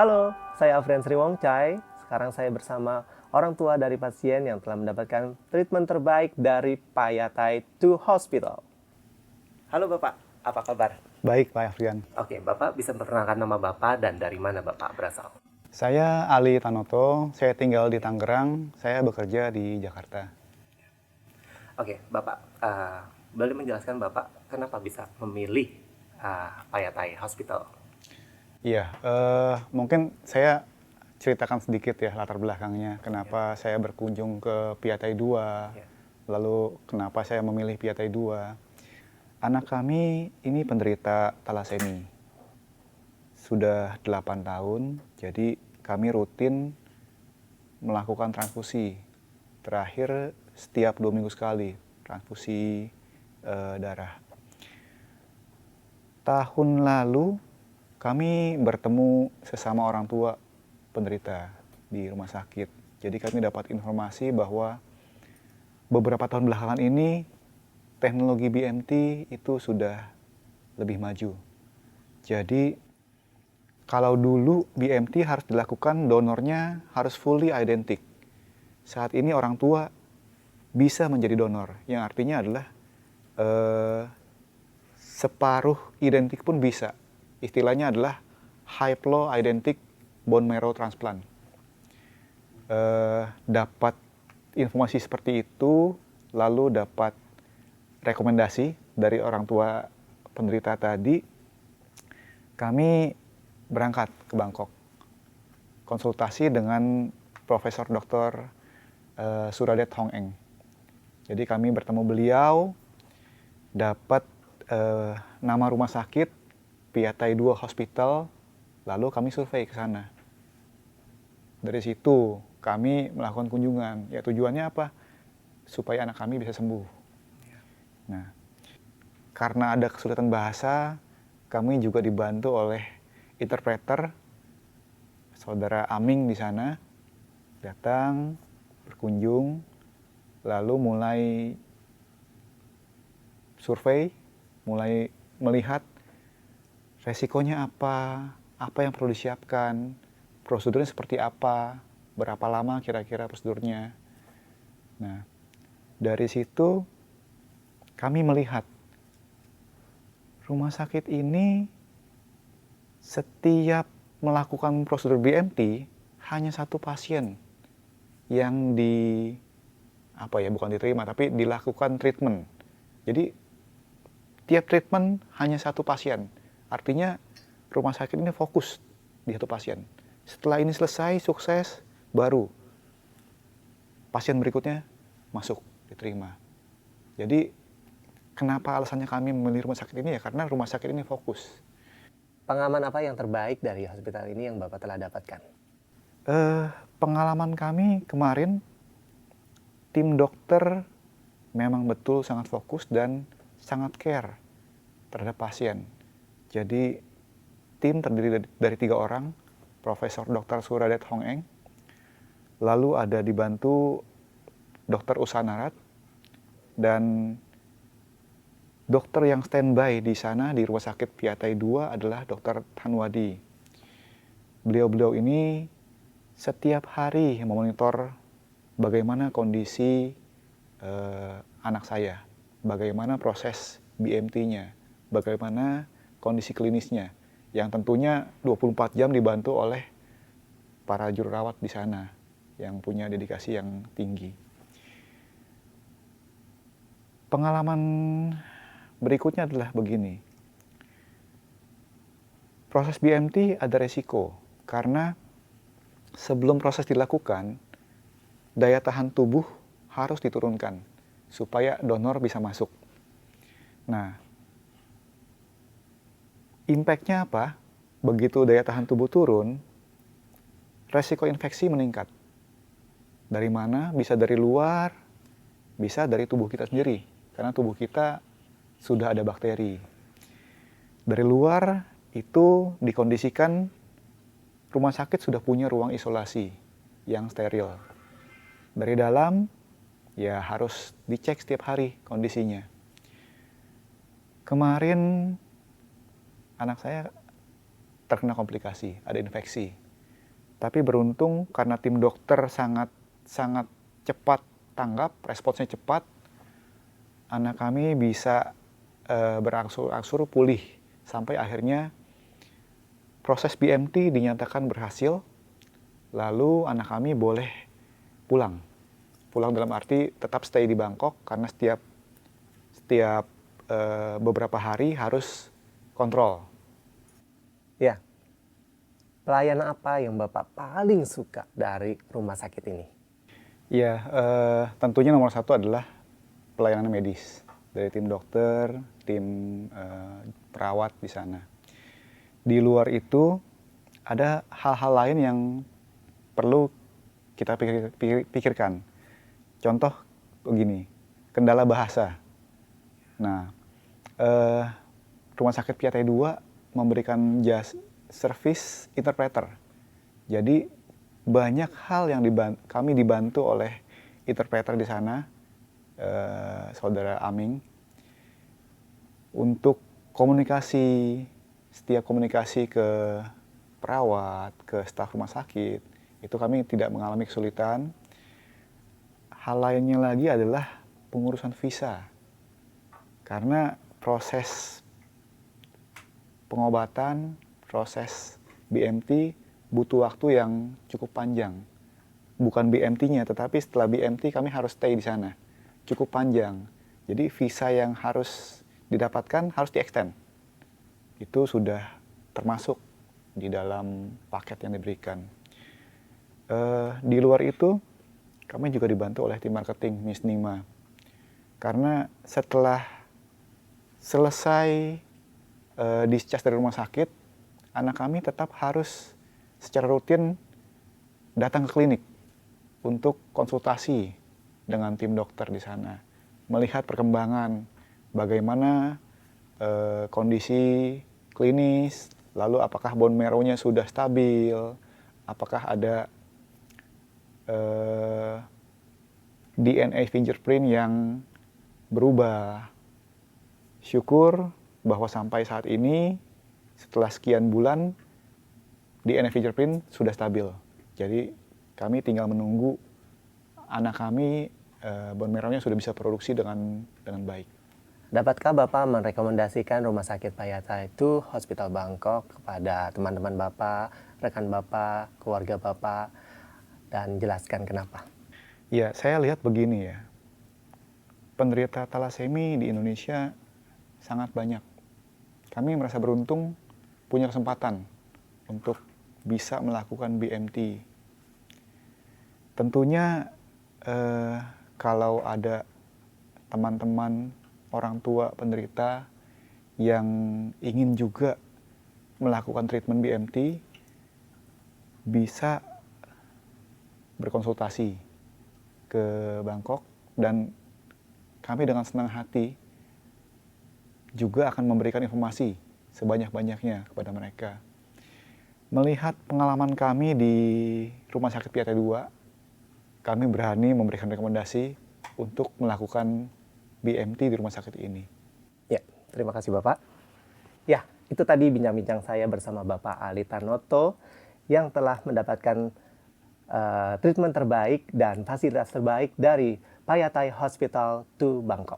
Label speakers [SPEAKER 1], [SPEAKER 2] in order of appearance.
[SPEAKER 1] Halo, saya Afrian Sriwongchai. Sekarang saya bersama orang tua dari pasien yang telah mendapatkan treatment terbaik dari Payatai 2 Hospital. Halo Bapak, apa kabar?
[SPEAKER 2] Baik, Pak Afrian.
[SPEAKER 1] Oke, Bapak bisa memperkenalkan nama Bapak dan dari mana Bapak berasal?
[SPEAKER 2] Saya Ali Tanoto, saya tinggal di Tangerang, saya bekerja di Jakarta.
[SPEAKER 1] Oke, Bapak, boleh menjelaskan Bapak kenapa bisa memilih Payatai Hospital?
[SPEAKER 2] Iya, mungkin saya ceritakan sedikit ya latar belakangnya, kenapa saya berkunjung ke Piatai 2,
[SPEAKER 1] Ya.
[SPEAKER 2] lalu kenapa saya memilih Piatai 2. Anak kami ini penderita talasemi. Sudah 8 tahun, jadi kami rutin melakukan transfusi. Terakhir setiap 2 minggu sekali, transfusi darah. Tahun lalu kami bertemu sesama orang tua penderita di rumah sakit. Jadi kami dapat informasi bahwa beberapa tahun belakangan ini teknologi BMT itu sudah lebih maju. Jadi kalau dulu BMT harus dilakukan, donornya harus fully identik. Saat ini orang tua bisa menjadi donor, yang artinya adalah separuh identik pun bisa. Istilahnya adalah haploidentic bone marrow transplant. Dapat informasi seperti itu, lalu dapat rekomendasi dari orang tua penderita tadi, kami berangkat ke Bangkok. Konsultasi dengan Profesor Dr. Suradet Hong Eng. Jadi kami bertemu beliau, dapat nama rumah sakit Piatai 2 Hospital, lalu kami survei ke sana. Dari situ kami melakukan kunjungan. Ya tujuannya apa? Supaya anak kami bisa sembuh. Nah, karena ada kesulitan bahasa, kami juga dibantu oleh interpreter, saudara Aming di sana, datang, berkunjung, lalu mulai survei, mulai melihat resikonya apa yang perlu disiapkan, prosedurnya seperti apa, berapa lama kira-kira prosedurnya. Nah, dari situ kami melihat rumah sakit ini setiap melakukan prosedur BMT hanya satu pasien yang bukan diterima tapi dilakukan treatment. Jadi tiap treatment hanya satu pasien. Artinya rumah sakit ini fokus di satu pasien. Setelah ini selesai, sukses, baru pasien berikutnya masuk, diterima. Jadi kenapa alasannya kami memilih rumah sakit ini ya karena rumah sakit ini fokus.
[SPEAKER 1] Pengalaman apa yang terbaik dari hospital ini yang Bapak telah dapatkan?
[SPEAKER 2] Pengalaman kami kemarin, tim dokter memang betul sangat fokus dan sangat care terhadap pasien. Jadi tim terdiri dari 3 orang, Profesor Dr. Suradet Hong Eng, lalu ada dibantu Dr. Usanarat, dan dokter yang standby di sana di Rumah Sakit Piatai 2 adalah Dr. Tanwadi. Beliau-beliau ini setiap hari memonitor bagaimana kondisi anak saya, bagaimana proses BMT-nya, bagaimana kondisi klinisnya, yang tentunya 24 jam dibantu oleh para juru rawat di sana yang punya dedikasi yang tinggi. Pengalaman berikutnya adalah begini. Proses BMT ada resiko karena sebelum proses dilakukan, daya tahan tubuh harus diturunkan supaya donor bisa masuk. Nah, impact-nya apa? Begitu daya tahan tubuh turun, resiko infeksi meningkat. Dari mana? Bisa dari luar, bisa dari tubuh kita sendiri. Karena tubuh kita sudah ada bakteri. Dari luar itu dikondisikan rumah sakit sudah punya ruang isolasi yang steril. Dari dalam ya harus dicek setiap hari kondisinya. Kemarin anak saya terkena komplikasi, ada infeksi. Tapi beruntung karena tim dokter sangat cepat tanggap, responsnya cepat, anak kami bisa berangsur-angsur pulih sampai akhirnya proses BMT dinyatakan berhasil. Lalu anak kami boleh pulang. Pulang dalam arti tetap stay di Bangkok karena setiap beberapa hari harus kontrol.
[SPEAKER 1] Ya, pelayanan apa yang Bapak paling suka dari rumah sakit ini?
[SPEAKER 2] Ya, tentunya nomor satu adalah pelayanan medis dari tim dokter, tim perawat di sana. Di luar itu ada hal-hal lain yang perlu kita pikirkan. Contoh begini, kendala bahasa. Nah, Rumah Sakit Piatai 2 memberikan service interpreter. Jadi banyak hal yang kami dibantu oleh interpreter di sana, Saudara Aming, untuk komunikasi, setiap komunikasi ke perawat, ke staf rumah sakit, itu kami tidak mengalami kesulitan. Hal lainnya lagi adalah pengurusan visa. Karena proses pengobatan, proses BMT butuh waktu yang cukup panjang. Bukan BMT-nya, tetapi setelah BMT kami harus stay di sana. Cukup panjang. Jadi visa yang harus didapatkan harus di-extend. Itu sudah termasuk di dalam paket yang diberikan. Di luar itu, kami juga dibantu oleh tim marketing Miss Nima. Karena setelah selesai discharge dari rumah sakit, anak kami tetap harus secara rutin datang ke klinik untuk konsultasi dengan tim dokter di sana. Melihat perkembangan, bagaimana kondisi klinis, lalu apakah bone marrow-nya sudah stabil, apakah ada DNA fingerprint yang berubah. Syukur bahwa sampai saat ini, setelah sekian bulan, DNA fingerprint sudah stabil. Jadi kami tinggal menunggu anak kami bone marrow-nya sudah bisa produksi dengan baik.
[SPEAKER 1] Dapatkah Bapak merekomendasikan Rumah Sakit Payatai itu Hospital Bangkok kepada teman-teman Bapak, rekan Bapak, keluarga Bapak, dan jelaskan kenapa?
[SPEAKER 2] Ya, saya lihat begini ya. Penderita talasemi di Indonesia sangat banyak. Kami merasa beruntung punya kesempatan untuk bisa melakukan BMT. Tentunya kalau ada teman-teman orang tua penderita yang ingin juga melakukan treatment BMT, bisa berkonsultasi ke Bangkok, dan kami dengan senang hati juga akan memberikan informasi sebanyak-banyaknya kepada mereka. Melihat pengalaman kami di Rumah Sakit Piatai 2, kami berani memberikan rekomendasi untuk melakukan BMT di rumah sakit ini.
[SPEAKER 1] Ya, terima kasih Bapak. Ya, itu tadi bincang-bincang saya bersama Bapak Ali Tanoto yang telah mendapatkan treatment terbaik dan fasilitas terbaik dari Payatai Hospital to Bangkok.